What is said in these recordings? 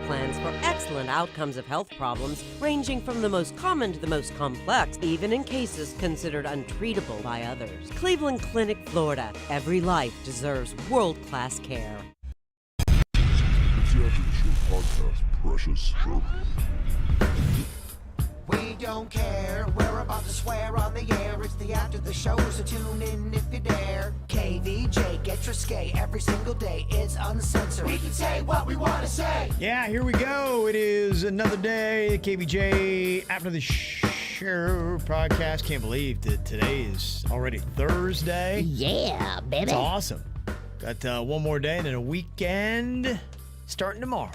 plans for excellent outcomes of health problems ranging from the most common to the most complex, even in cases considered untreatable by others. Cleveland Clinic, Florida. Every life deserves world-class care. It's the After the Show podcast, precious. We don't care, we're about to swear on the air. It's the After the Show, so tune in if you dare. KVJ, get your skate every single day. It's uncensored. We can say what we want to say. Yeah, here we go. It is another day. KVJ After the Show podcast. Can't believe that today is already Thursday. Yeah, baby. It's awesome. Got one more day and then a weekend starting tomorrow.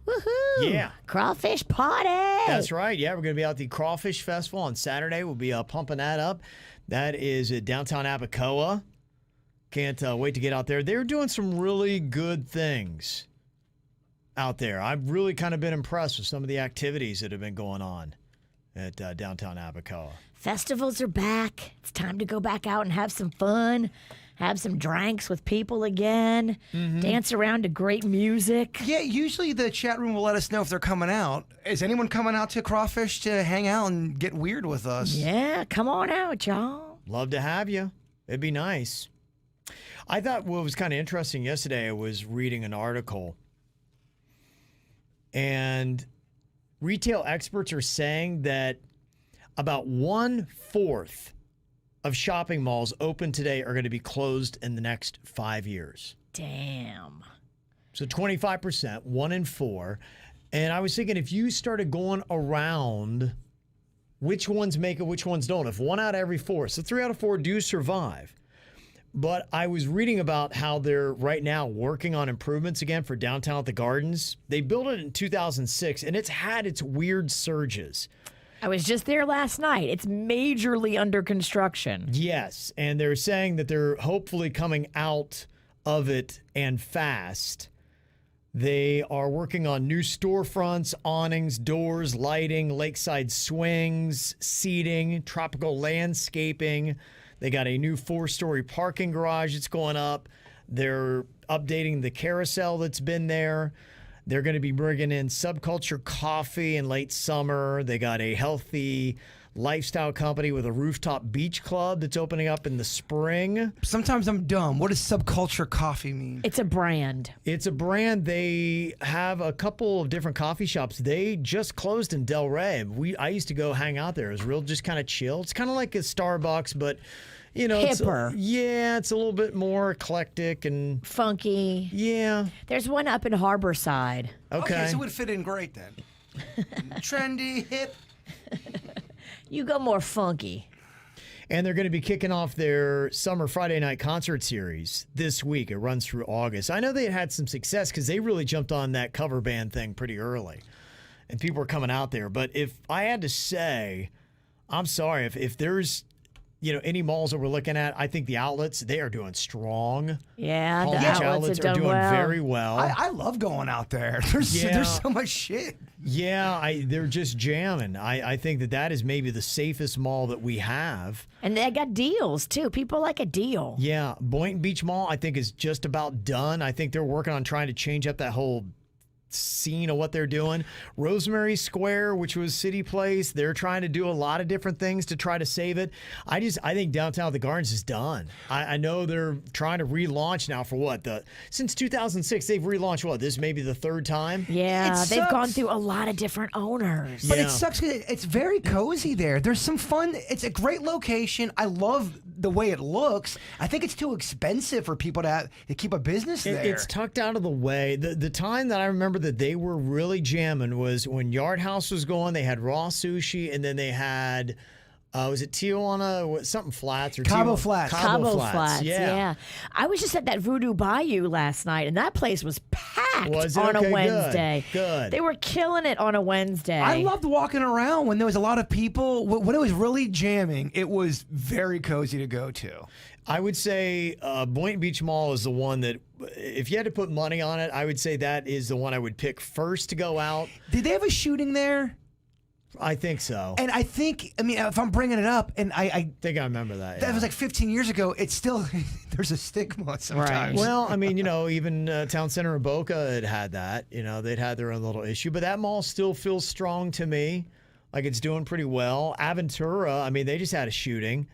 Woohoo! Yeah. Crawfish party! That's right. Yeah, we're going to be out at the Crawfish Festival on Saturday. We'll be pumping that up. That is at downtown Abacoa. Can't wait to get out there. They're doing some really good things out there. I've really kind of been impressed with some of the activities that have been going on at downtown Abacoa. Festivals are back. It's time to go back out and have some fun. Have some drinks with people again. Dance around to great music. Yeah, usually the chat room will let us know if they're coming out. Is anyone coming out to Crawfish to hang out and get weird with us? Yeah, come on out, y'all. Love to have you. It'd be nice. I thought what was kind of interesting yesterday, I was reading an article, and retail experts are saying that about 1/4 of shopping malls open today are going to be closed in the next 5 years. Damn. So 25%, 1 in 4. And I was thinking, if you started going around which ones make it, which ones don't, if 1 out of every 4, so 3 out of 4 do survive. But I was reading about how they're right now working on improvements again for downtown at the Gardens. They built it in 2006, and it's had its weird surges. I was just there last night. It's majorly under construction. Yes, and they're saying that they're hopefully coming out of it and fast. They are working on new storefronts, awnings, doors, lighting, lakeside swings, seating, tropical landscaping. They got a new 4-story parking garage that's going up. They're updating the carousel that's been there. They're going to be bringing in Subculture Coffee in late summer. They got a healthy lifestyle company with a rooftop beach club that's opening up in the spring. Sometimes I'm dumb. What does Subculture Coffee mean? It's a brand. It's a brand. They have a couple of different coffee shops. They just closed in Del Rey. I used to go hang out there. It was real, just kind of chill. It's kind of like a Starbucks, but you know, hipper. It's a little bit more eclectic and funky. Yeah. There's one up in Harborside. Okay, so it would fit in great then. Trendy, hip. You go more funky. And they're going to be kicking off their summer Friday night concert series this week. It runs through August. I know they had some success because they really jumped on that cover band thing pretty early. And people were coming out there. But if I had to say, I'm sorry, if there's any malls that we're looking at, I think the outlets, they are doing strong. Yeah, Palm the Beach outlets are doing well. very well. I love going out there. There's so much shit. Yeah, they're just jamming. I think that is maybe the safest mall that we have. And they got deals, too. People like a deal. Yeah, Boynton Beach Mall, I think, is just about done. I think they're working on trying to change up that whole scene of what they're doing. Rosemary Square, which was City Place, they're trying to do a lot of different things to try to save it. I think downtown at the Gardens is done. I know they're trying to relaunch now for since 2006 they've relaunched this may be the 3rd time. Yeah, they've gone through a lot of different owners. But it sucks because it's very cozy there. There's some fun. It's a great location. I love the way it looks. I think it's too expensive for people to keep a business there. It's tucked out of the way. The time that I remember that they were really jamming was when Yard House was going. They had raw sushi, and then they had was it Tijuana? Something Flats or Cabo Flats. Cabo Flats. Yeah. I was just at that Voodoo Bayou last night, and that place was packed on a Wednesday. Good. They were killing it on a Wednesday. I loved walking around when there was a lot of people. When it was really jamming, it was very cozy to go to. I would say Boynton Beach Mall is the one that, if you had to put money on it, I would say that is the one I would pick first to go out. Did they have a shooting there? I think so. And I think, if I'm bringing it up, and I think I remember that. That was like 15 years ago. It's still, there's a stigma sometimes. Well, even Town Center in Boca had that. They'd had their own little issue. But that mall still feels strong to me. Like it's doing pretty well. Aventura, they just had a shooting.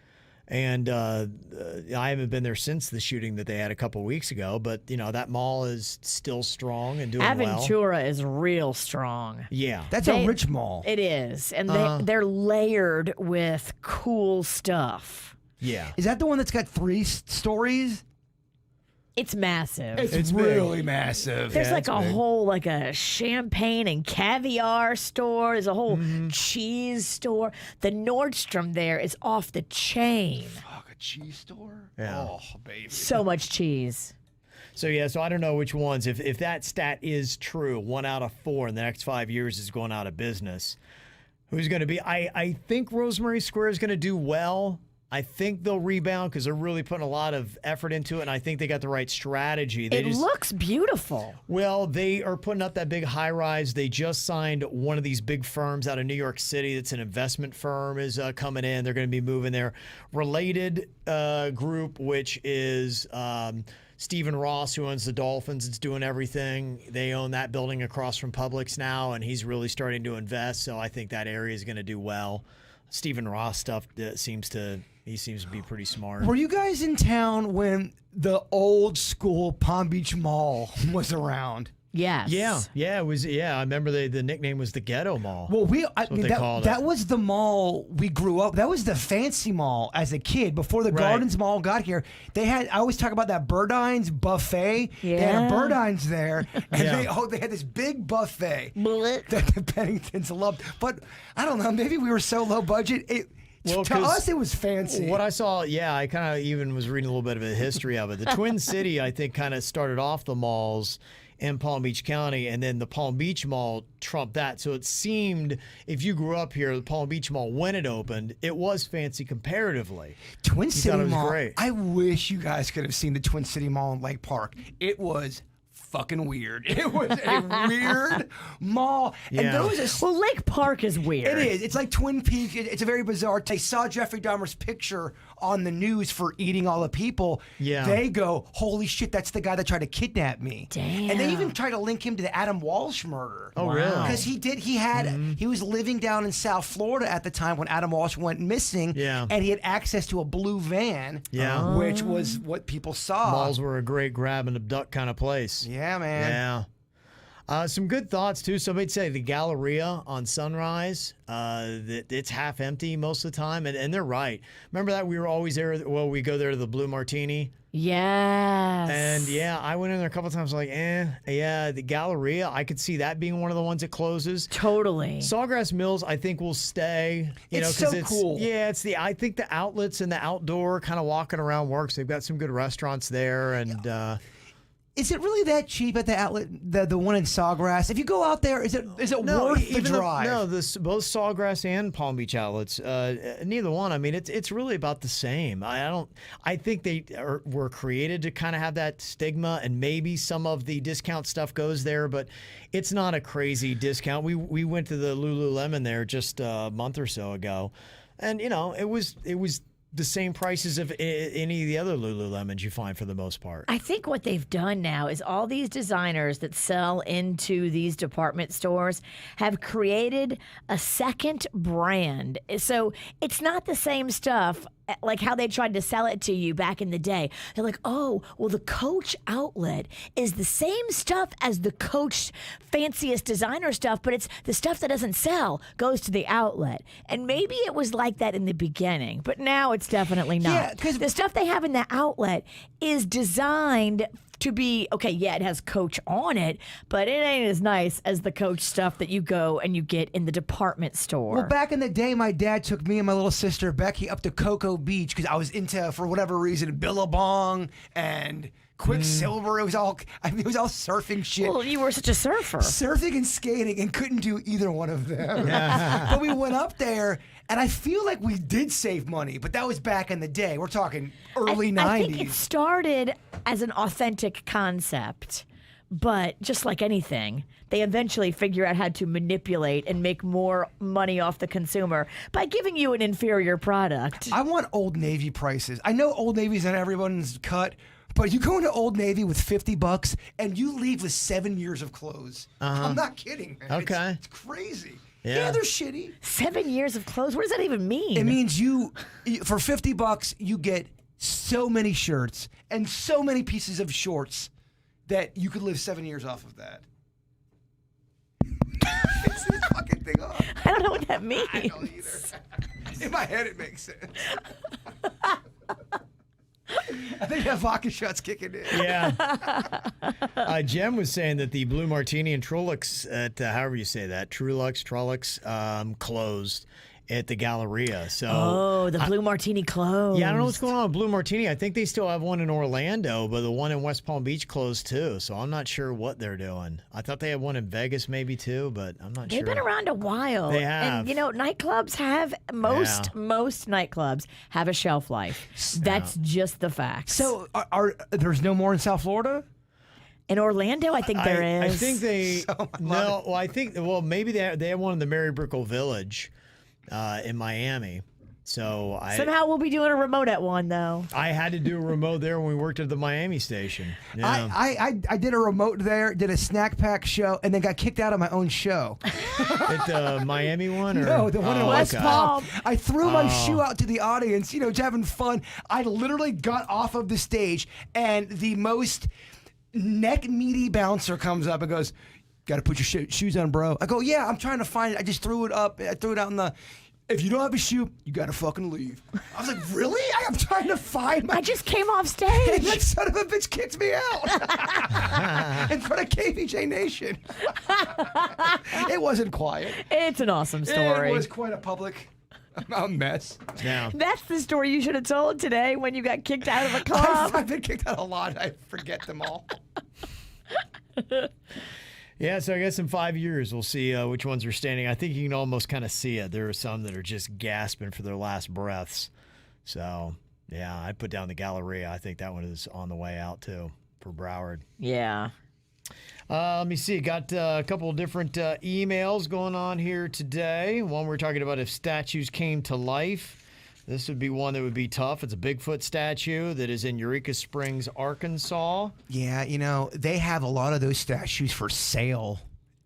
And I haven't been there since the shooting that they had a couple weeks ago. But, that mall is still strong and doing well. Aventura is real strong. Yeah. That's a rich mall. It is. And they're layered with cool stuff. Yeah. Is that the one that's got 3 stories? It's massive. It's really massive. There's a whole a champagne and caviar store. There's a whole cheese store. The Nordstrom there is off the chain. Fuck, a cheese store? Yeah. Oh, baby. So much cheese. So I don't know which ones. If that stat is true, 1 out of 4 in the next 5 years is going out of business. Who's going to be? I think Rosemary Square is going to do well. I think they'll rebound because they're really putting a lot of effort into it, and I think they got the right strategy. It looks beautiful. Well, they are putting up that big high-rise. They just signed one of these big firms out of New York City. That's an investment firm is coming in. They're going to be moving there. Related group, which is Stephen Ross, who owns the Dolphins. It's doing everything. They own that building across from Publix now, and he's really starting to invest, so I think that area is going to do well. Stephen Ross stuff seems to be pretty smart. Were you guys in town when the old school Palm Beach Mall was around? Yes. Yeah, it was. Yeah, I remember the nickname was the Ghetto Mall. Well, called that it. was the mall we grew up. That was the fancy mall as a kid before the Gardens Mall got here. I always talk about that Burdines buffet. Yeah. They had a Burdines there, and they had this big buffet that the Penningtons loved. But I don't know, maybe we were so low budget. To us, it was fancy. What I saw, I kind of even was reading a little bit of a history of it. The Twin City, I think, kind of started off the malls in Palm Beach County, and then the Palm Beach Mall trumped that. So it seemed, if you grew up here, the Palm Beach Mall, when it opened, it was fancy comparatively. Twin City Mall, great. I wish you guys could have seen the Twin City Mall in Lake Park. It was fucking weird. It was a weird mall. And well, Lake Park is weird. It is. It's like Twin Peaks. It's a very bizarre. They saw Jeffrey Dahmer's picture on the news for eating all the people. Yeah. They go, holy shit, that's the guy that tried to kidnap me. Damn. And they even tried to link him to the Adam Walsh murder. Oh, really? Because he was living down in South Florida at the time when Adam Walsh went missing. Yeah. And he had access to a blue van. Yeah. Which was what people saw. Malls were a great grab and abduct kind of place. Yeah, man. Yeah. Some good thoughts, too. Somebody'd say the Galleria on Sunrise, it's half empty most of the time, and they're right. Remember that? We were always there. Well, we go there to the Blue Martini. Yes. And, I went in there a couple of times like, the Galleria, I could see that being one of the ones that closes. Totally. Sawgrass Mills, I think, will stay. It's so cool. Yeah, I think the outlets and the outdoor kind of walking around works. They've got some good restaurants there, and... Is it really that cheap at the outlet, the one in Sawgrass? If you go out there, is it worth the drive? Both Sawgrass and Palm Beach outlets, neither one. It's really about the same. I think they were created to kind of have that stigma, and maybe some of the discount stuff goes there, but it's not a crazy discount. We went to the Lululemon there just a month or so ago, and it was the same prices of any of the other Lululemons you find for the most part. I think what they've done now is all these designers that sell into these department stores have created a second brand. So it's not the same stuff like how they tried to sell it to you back in the day. They're like, oh, well, the Coach outlet is the same stuff as the Coach fanciest designer stuff, but it's the stuff that doesn't sell goes to the outlet. And maybe it was like that in the beginning, but now it's definitely not. Yeah, 'cause the stuff they have in the outlet is designed to be, it has Coach on it, but it ain't as nice as the Coach stuff that you go and you get in the department store. Well, back in the day, my dad took me and my little sister Becky up to Cocoa Beach because I was into, for whatever reason, Billabong and Quicksilver. It was all surfing shit. Well, you were such a surfer. Surfing and skating, and couldn't do either one of them. But we went up there, and I feel like we did save money, but that was back in the day. We're talking early 90s. I think it started as an authentic concept. But just like anything, they eventually figure out how to manipulate and make more money off the consumer by giving you an inferior product. I want Old Navy prices. I know Old Navy's not everyone's cut, but you go into Old Navy with $50 and you leave with 7 years of clothes. I'm not kidding, man. Okay. It's crazy. Yeah. Yeah, they're shitty. 7 years of clothes? What does that even mean? It means you for $50 you get so many shirts and so many pieces of shorts that you could live 7 years off of that. It's this fucking thing off. I don't know what that means. I don't either. In my head, it makes sense. I think that vodka shot's kicking in. Yeah. Jem was saying that the Blue Martini and Trolux at however you say that, Trolux, closed at the Galleria. So The Blue Martini closed. yeah, I don't know what's going on with Blue Martini. I think they still have one in Orlando, but the one in West Palm Beach closed too. So I'm not sure what they're doing. I thought they had one in Vegas maybe too, but I'm not sure. They've been around a while. They have. And, nightclubs have, most nightclubs have a shelf life. That's just the fact. So there's no more in South Florida? In Orlando, I think there is. I think they, maybe they have one in the Mary Brickell Village in Miami. So Somehow we'll be doing a remote at one, though. I had to do a remote there when we worked at the Miami station. Yeah. I did a remote there, did a snack pack show, and then got kicked out of my own show. At the Miami one? Or? No, the one in West Palm. I threw my shoe out to the audience, just having fun. I literally got off of the stage, and the most neck-meaty bouncer comes up and goes, "Got to put your shoes on, bro." I go, "Yeah, I'm trying to find it. I just threw it up. I threw it out in the... If you don't have a shoe, you got to fucking leave." I was like, "Really? I am trying to find my..." I just came off And stage. that son of a bitch kicked me out in front of KVJ Nation. It wasn't quiet. It's an awesome story. It was quite a public mess. Yeah. That's the story you should have told today when you got kicked out of a club. I've been kicked out a lot. I forget them all. Yeah, so I guess in 5 years we'll see which ones are standing. I think you can almost kind of see it. There are some that are just gasping for their last breaths. So, yeah, I'd put down the Galleria. I think that one is on the way out, too, for Broward. Yeah. Let me see. Got a couple of different emails going on here today. One we're talking about if statues came to life. This would be one that would be tough. It's a Bigfoot statue that is in Eureka Springs, Arkansas. Yeah, they have a lot of those statues for sale.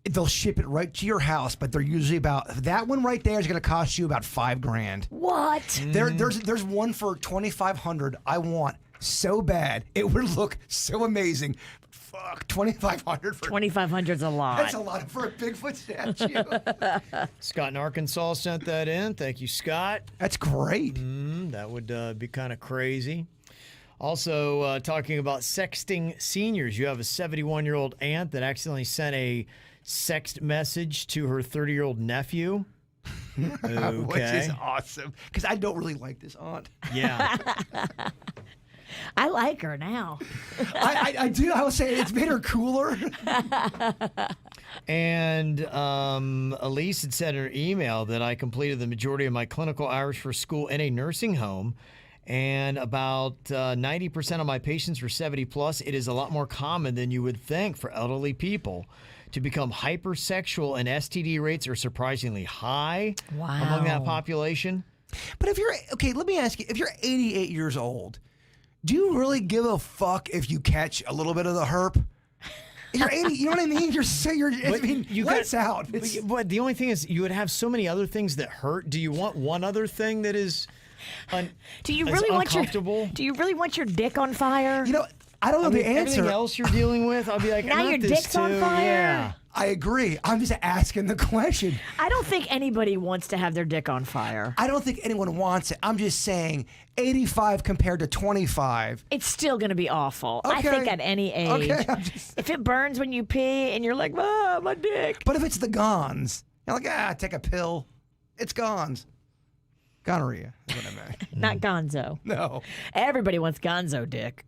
They'll ship it right to your house, but they're usually that one right there is going to cost you about $5,000. What? There's one for $2,500 I want so bad. It would look so amazing. Fuck, $2,500 for... $2,500's a lot. That's a lot for a Bigfoot statue. Scott in Arkansas sent that in. Thank you, Scott. That's great. That would be kind of crazy. Also, talking about sexting seniors, you have a 71-year-old aunt that accidentally sent a sext message to her 30-year-old nephew. Okay. Which is awesome, because I don't really like this aunt. Yeah. I like her now. I do. I will say it's made her cooler. And Elise had said in her email that I completed the majority of my clinical hours for school in a nursing home. And about 90% of my patients were 70 plus. It is a lot more common than you would think for elderly people to become hypersexual, and STD rates are surprisingly high among that population. But let me ask you, if you're 88 years old, do you really give a fuck if you catch a little bit of the herp? You're 80, you know what I mean? Lights out. But the only thing is, you would have so many other things that hurt. Do you want one other thing that is Do you really want your dick on fire? I don't know the answer. Everything else you're dealing with, I'll be like, now not your this dick's too. on fire? Yeah. I agree. I'm just asking the question. I don't think anybody wants to have their dick on fire. I don't think anyone wants it. I'm just saying 85 compared to 25. It's still going to be awful. Okay. I think at any age. Okay, if it burns when you pee and you're like, my dick. But if it's the gons, you're like, take a pill. It's gons. Gonorrhea is what I meant. Not gonzo. No. Everybody wants gonzo dick.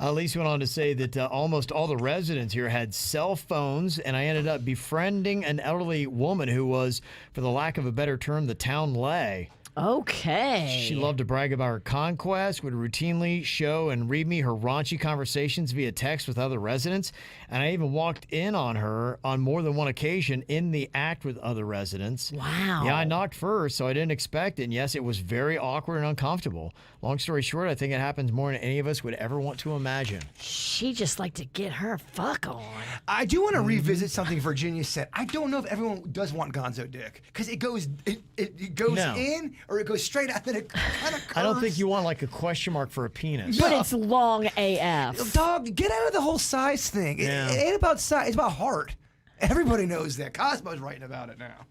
Elise went on to say that almost all the residents here had cell phones, and I ended up befriending an elderly woman who was, for the lack of a better term, the town lay. Okay. She loved to brag about her conquest, would routinely show and read me her raunchy conversations via text with other residents, and I even walked in on her on more than one occasion in the act with other residents. Wow. Yeah, I knocked first, so I didn't expect it, and yes, it was very awkward and uncomfortable. Long story short, I think it happens more than any of us would ever want to imagine. She just liked to get her fuck on. I do want to revisit something Virginia said. I don't know if everyone does want gonzo dick because it goes No. in or it goes straight out. Then it kind of curves. I don't think you want like a question mark for a penis. But it's long AF. Dog, get out of the whole size thing. Yeah. It ain't about size. It's about heart. Everybody knows that. Cosmo's writing about it now.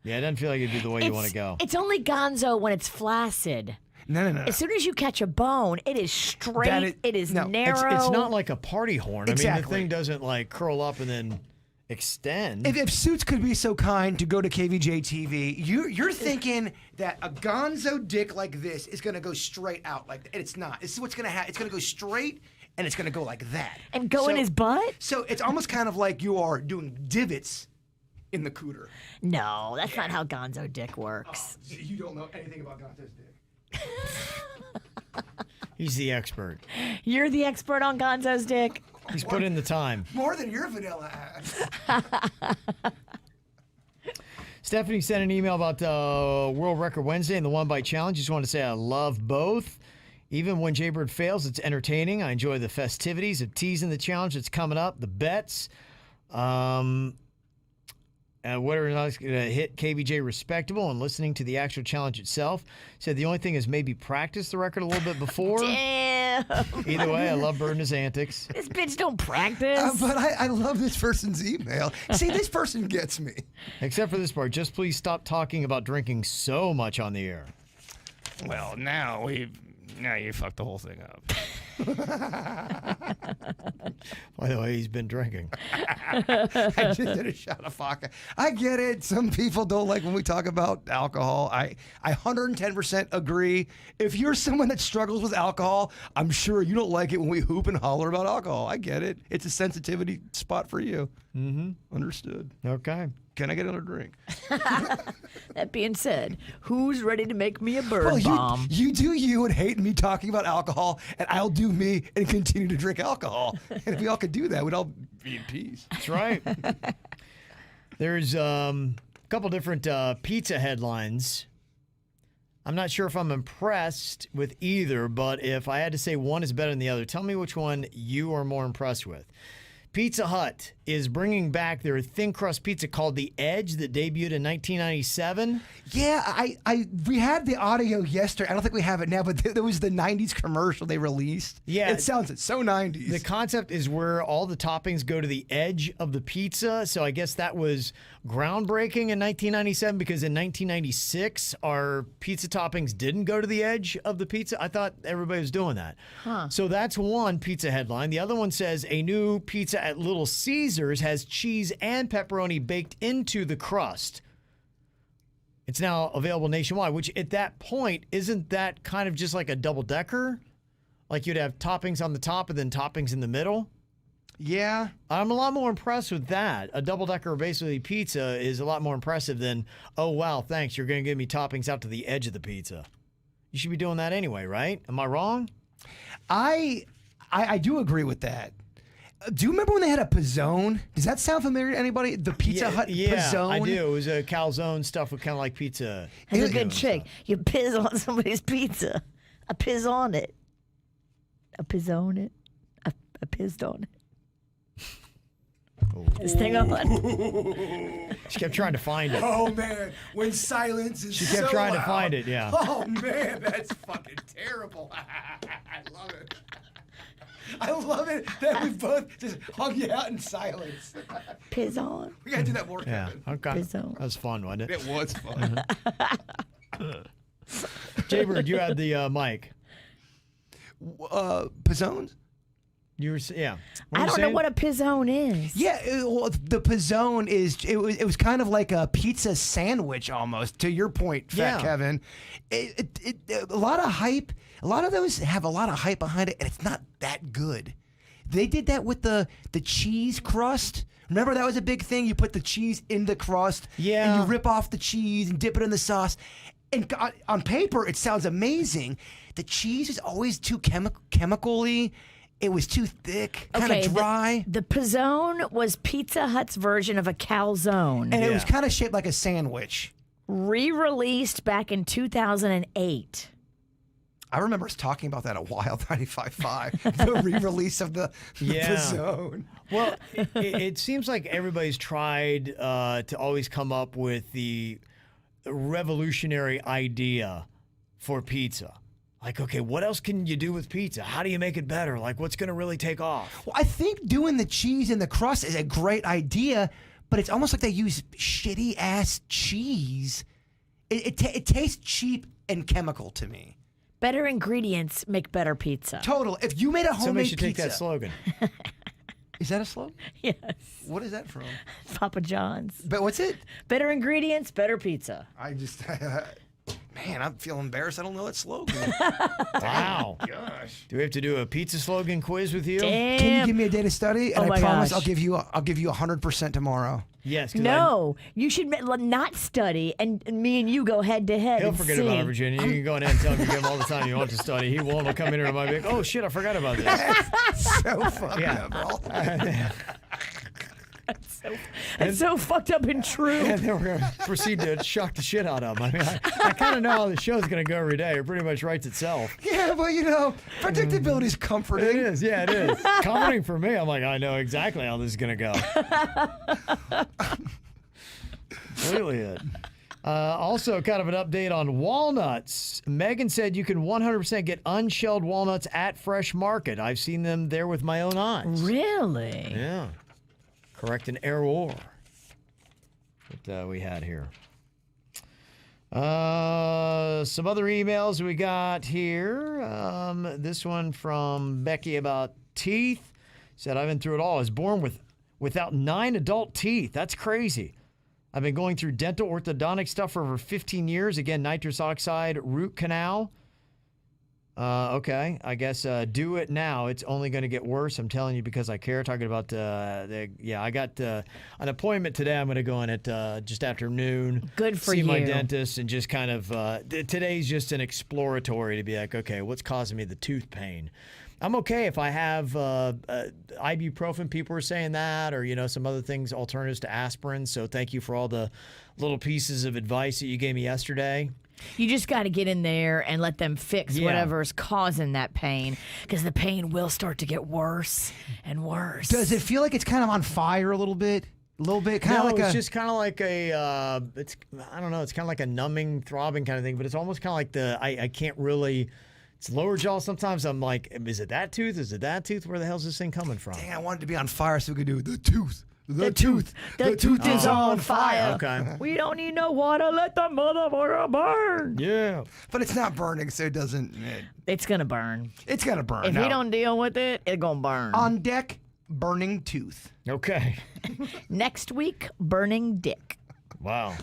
Yeah, it doesn't feel like it'd be the way you want to go. It's only gonzo when it's flaccid. No. As soon as you catch a bone, it is straight. It is narrow. It's not like a party horn. I mean, the Exactly. thing doesn't like curl up and then extend. If Suits could be so kind to go to KVJ TV, you're thinking that a gonzo dick like this is going to go straight out like that. And it's not. This is what's going to happen. It's going to go straight and it's going to go like that. And go in his butt? So it's almost kind of like you are doing divots in the cooter. No, that's not how gonzo dick works. You don't know anything about gonzo's dick. He's the expert. You're the expert on gonzo's dick. He's put in the time. More than your vanilla ass. Stephanie sent an email about World Record Wednesday and the One Bite Challenge. Just want to say I love both. Even when Jaybird fails, it's entertaining. I enjoy the festivities of teasing the challenge that's coming up, the bets. Whether or not it's going to hit KVJ respectable and listening to the actual challenge itself. Said the only thing is maybe practice the record a little bit before. Damn. Either way, I love Bird and his antics. This bitch don't practice. But I love this person's email. See, this person gets me. Except for this part. Just please stop talking about drinking so much on the air. Well, now you fucked the whole thing up. By the way, he's been drinking. I just did a shot of vodka. I get it. Some people don't like when we talk about alcohol. I 110% agree. If you're someone that struggles with alcohol, I'm sure you don't like it when we hoop and holler about alcohol. I get it. It's a sensitivity spot for you. Mm-hmm. Understood. Okay. Can I get another drink? That being said, who's ready to make me a bird bomb? You do you and hate me talking about alcohol, and I'll do me and continue to drink alcohol. And if we all could do that, we'd all be in peace. That's right. There's a couple different pizza headlines. I'm not sure if I'm impressed with either, but if I had to say one is better than the other, tell me which one you are more impressed with. Pizza Hut is bringing back their thin crust pizza called The Edge that debuted in 1997. Yeah, we had the audio yesterday. I don't think we have it now, but there was the 90s commercial they released. Yeah. It sounds so 90s. The concept is where all the toppings go to the edge of the pizza. So I guess that was groundbreaking in 1997 because in 1996, our pizza toppings didn't go to the edge of the pizza. I thought everybody was doing that. So that's one pizza headline. The other one says a new pizza at Little Caesars has cheese and pepperoni baked into the crust. It's now available nationwide, which at that point, isn't that kind of just like a double-decker? Like you'd have toppings on the top and then toppings in the middle? Yeah. I'm a lot more impressed with that. A double-decker basically pizza is a lot more impressive than, oh, wow, thanks, you're going to give me toppings out to the edge of the pizza. You should be doing that anyway, right? Am I wrong? I do agree with that. Do you remember when they had a pizzone? Does that sound familiar to anybody? The Pizza Hut pizzone? I do. It was a calzone stuff with kind of like pizza. It's a good trick. You piss on somebody's pizza. I piss on it. I piss on it. I pissed on it. This thing on. She kept trying to find it. Oh, man. When silence is She kept trying to find it, yeah. Oh, man. That's fucking terrible. I love it. I love it that we both just hung you out in silence. Piss on. We gotta do that more. Yeah, Kevin. okay. Piss on. That was fun, wasn't it? It was fun. Jaybird, you had the mic. Pizzones? You were, yeah. I don't know what a pizzone is. Yeah, the pizzone is it was kind of like a pizza sandwich almost. To your point, Fat Kevin, a lot of hype. A lot of those have a lot of hype behind it, and it's not that good. They did that with the cheese crust. Remember that was a big thing? You put the cheese in the crust. Yeah. And you rip off the cheese and dip it in the sauce. And on paper, it sounds amazing. The cheese is always too chemically. It was too thick, kind of dry. The pizzone was Pizza Hut's version of a calzone. And it was kind of shaped like a sandwich. Re-released back in 2008. I remember us talking about that at Wild 95.5, the re-release of the pizzone. Well, it seems like everybody's tried to always come up with the revolutionary idea for pizza. Like, okay, what else can you do with pizza? How do you make it better? Like, what's going to really take off? Well, I think doing the cheese in the crust is a great idea, but it's almost like they use shitty-ass cheese. It tastes cheap and chemical to me. Better ingredients make better pizza. Total. If you made a homemade Somebody should pizza. take that slogan. Is that a slogan? Yes. What is that from? Papa John's. But what's it? Better ingredients, better pizza. I just... Man, I feel embarrassed. I don't know that slogan. Wow. Gosh. Do we have to do a pizza slogan quiz with you? Damn. Can you give me a day to study? And Oh my I promise gosh. I'll give you 100% tomorrow. Yes. 'Cause No, you should not study, and me and you go head to head. He'll and forget see. about it, Virginia. You can go in there and tell him you give him all the time you want to study. He won't. He'll come in here and might be like, oh, shit, I forgot about this. So fucked up, bro. It's so fucked up and true. And then we're going to proceed to shock the shit out of him. I mean, I kind of know how the show's going to go every day. It pretty much writes itself. Yeah, but predictability is comforting. It is. Yeah, it is. Comforting for me. I'm like, I know exactly how this is going to go. Really it. Also, kind of an update on walnuts. Megan said you can 100% get unshelled walnuts at Fresh Market. I've seen them there with my own eyes. Really? Yeah. Correct an error that we had here. Some other emails we got here. This one from Becky about teeth. Said, I've been through it all. I was born without 9 adult teeth. That's crazy. I've been going through dental orthodontic stuff for over 15 years. Again, nitrous oxide, root canal. Okay, I guess do it now. It's only going to get worse. I'm telling you because I care. Talking about, I got an appointment today. I'm going to go in at just after noon. Good for see you. my dentist and just kind of, today's just an exploratory to be like, okay, what's causing me the tooth pain? I'm okay if I have ibuprofen. People are saying that, or some other things, alternatives to aspirin. So thank you for all the little pieces of advice that you gave me yesterday. You just got to get in there and let them fix whatever's causing that pain, because the pain will start to get worse and worse. Does it feel like it's kind of on fire a little bit? Kind of like it's just kind of like a, I don't know, it's kind of like a numbing, throbbing kind of thing, but it's almost kind of like I can't really, it's lower jaw. Sometimes I'm like, is it that tooth? Is it that tooth? Where the hell's this thing coming from? Dang, I wanted to be on fire so we could do the tooth. The tooth is on fire. Okay. We don't need no water. Let the motherfucker burn. Yeah. But it's not burning, so it doesn't. It's going to burn. It's going to burn. If we don't deal with it, it's going to burn. On deck, burning tooth. Okay. Next week, burning dick. Wow.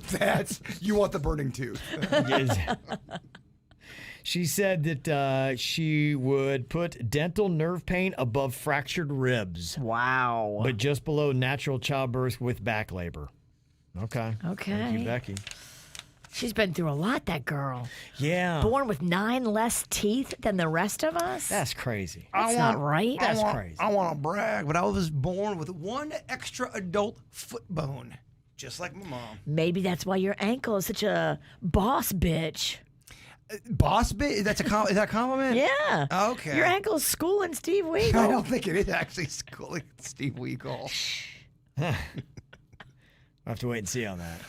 You want the burning tooth. She said that she would put dental nerve pain above fractured ribs. Wow. But just below natural childbirth with back labor. Okay. Thank you, Becky. She's been through a lot, that girl. Yeah. Born with 9 less teeth than the rest of us? That's crazy. That's not right. That's crazy. I want to brag, but I was born with 1 extra adult foot bone, just like my mom. Maybe that's why your ankle is such a boss bitch. Boss bit? Is that a compliment? Yeah. Okay. Your ankle's schooling Steve Weagle. I don't think it is actually schooling Steve Weagle. I'll have to wait and see on that.